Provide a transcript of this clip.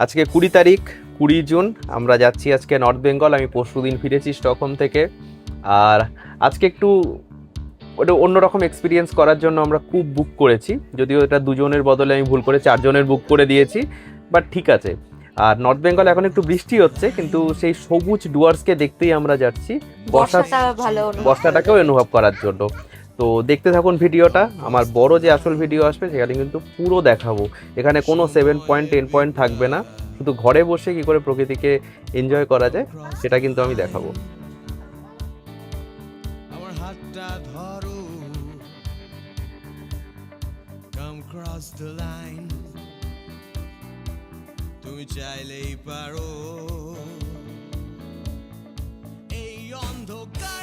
আজকে 20 তারিখ, 20 জুন। আমরা যাচ্ছি আজকে নর্থ বেঙ্গল। আমি পরশুদিন ফিরেছি স্টকহোম থেকে। আর আজকে একটু ওটা অন্যরকম এক্সপিরিয়েন্স করার জন্য আমরা খুব বুক করেছি, যদিও এটা দুজনের বদলে আমি ভুল করে 4 জনের বুক করে দিয়েছি, বাট ঠিক আছে। আর নর্থ বেঙ্গল এখন একটু বৃষ্টি হচ্ছে, কিন্তু সেই সবুজ ডুয়ার্সকে দেখতেই আমরা যাচ্ছি বর্ষাটা ভালো অনুভব বর্ষাটাকেও অনুভব করার জন্য। তো দেখতে থাকুন ভিডিওটা। আমার বড় যে আসল ভিডিও আসবে সেখানে কিন্তু পুরো দেখাবো। এখানে কোনো 7 পয়েন্ট 10 পয়েন্ট থাকবে না, শুধু ঘরে বসে কি করে প্রকৃতিকে এনজয় করা যায় সেটা কিন্তু আমি দেখাবো। আমার হাতটা ধরো, come cross the line, তুমি চাইলেই পারো এই অন্ধকার